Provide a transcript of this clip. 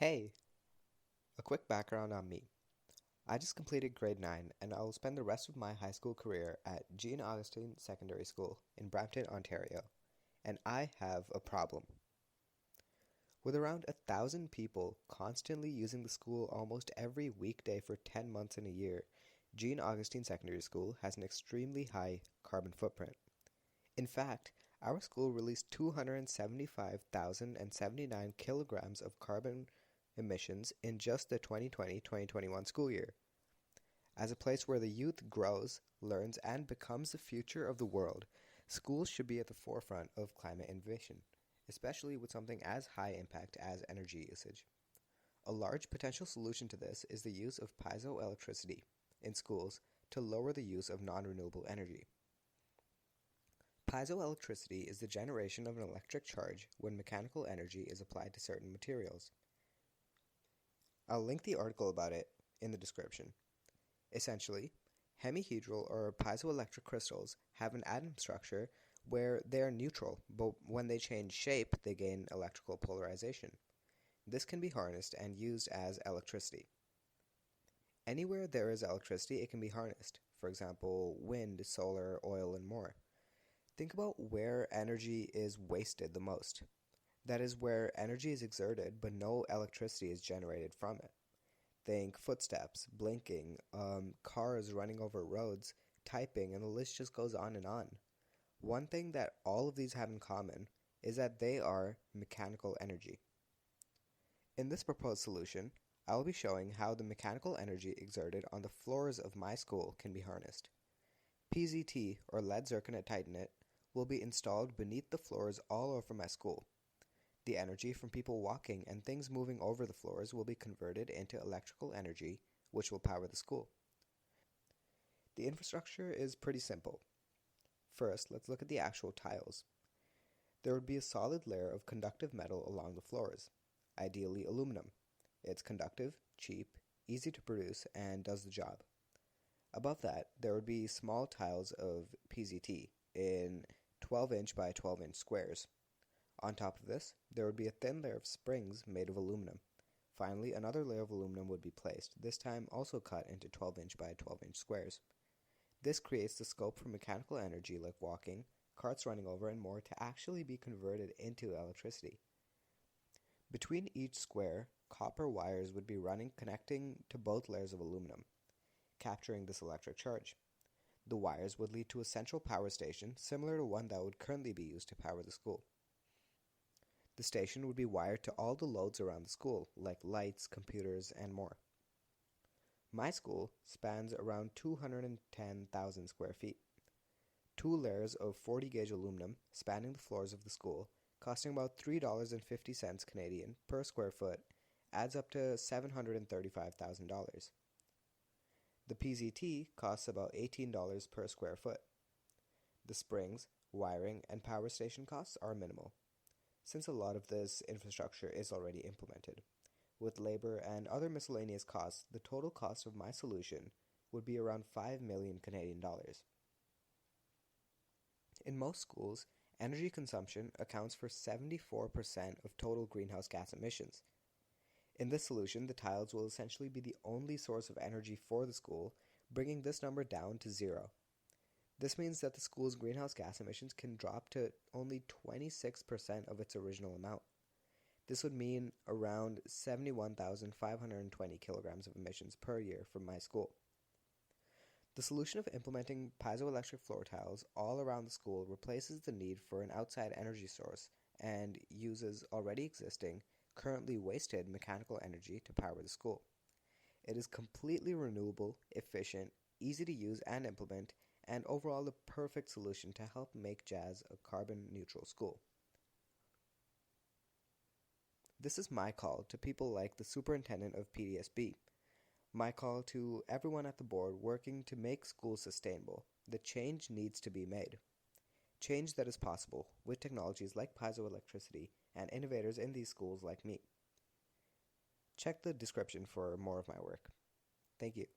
Hey, a quick background on me. I just completed grade 9 and I will spend the rest of my high school career at Jean Augustine Secondary School in Brampton, Ontario. And I have a problem. With around 1,000 people constantly using the school almost every weekday for 10 months in a year, Jean Augustine Secondary School has an extremely high carbon footprint. In fact, our school released 275,079 kilograms of carbon emissions in just the 2020-2021 school year. As a place where the youth grows, learns, and becomes the future of the world, schools should be at the forefront of climate innovation, especially with something as high impact as energy usage. A large potential solution to this is the use of piezoelectricity in schools to lower the use of non-renewable energy. Piezoelectricity is the generation of an electric charge when mechanical energy is applied to certain materials. I'll link the article about it in the description. Essentially, hemihedral or piezoelectric crystals have an atom structure where they are neutral, but when they change shape, they gain electrical polarization. This can be harnessed and used as electricity. Anywhere there is electricity, it can be harnessed. For example, wind, solar, oil, and more. Think about where energy is wasted the most. That is where energy is exerted, but no electricity is generated from it. Think footsteps, blinking, cars running over roads, typing, and the list just goes on and on. One thing that all of these have in common is that they are mechanical energy. In this proposed solution, I will be showing how the mechanical energy exerted on the floors of my school can be harnessed. PZT, or lead zirconate titanate, will be installed beneath the floors all over my school. The energy from people walking and things moving over the floors will be converted into electrical energy, which will power the school. The infrastructure is pretty simple. First, let's look at the actual tiles. There would be a solid layer of conductive metal along the floors, ideally aluminum. It's conductive, cheap, easy to produce, and does the job. Above that, there would be small tiles of PZT in 12-inch by 12-inch squares. On top of this, there would be a thin layer of springs made of aluminum. Finally, another layer of aluminum would be placed, this time also cut into 12-inch by 12-inch squares. This creates the scope for mechanical energy like walking, carts running over, and more to actually be converted into electricity. Between each square, copper wires would be running connecting to both layers of aluminum, capturing this electric charge. The wires would lead to a central power station similar to one that would currently be used to power the school. The station would be wired to all the loads around the school, like lights, computers, and more. My school spans around 210,000 square feet. 2 layers of 40-gauge aluminum spanning the floors of the school, costing about $3.50 Canadian per square foot, adds up to $735,000. The PZT costs about $18 per square foot. The springs, wiring, and power station costs are minimal, since a lot of this infrastructure is already implemented. With labor and other miscellaneous costs, the total cost of my solution would be around 5 million Canadian dollars. In most schools, energy consumption accounts for 74% of total greenhouse gas emissions. In this solution, the tiles will essentially be the only source of energy for the school, bringing this number down to zero. This means that the school's greenhouse gas emissions can drop to only 26% of its original amount. This would mean around 71,520 kilograms of emissions per year from my school. The solution of implementing piezoelectric floor tiles all around the school replaces the need for an outside energy source and uses already existing, currently wasted mechanical energy to power the school. It is completely renewable, efficient, easy to use and implement, and overall the perfect solution to help make JASS a carbon-neutral school. This is my call to people like the superintendent of PDSB, my call to everyone at the board working to make schools sustainable. The change needs to be made. Change that is possible with technologies like piezoelectricity and innovators in these schools like me. Check the description for more of my work. Thank you.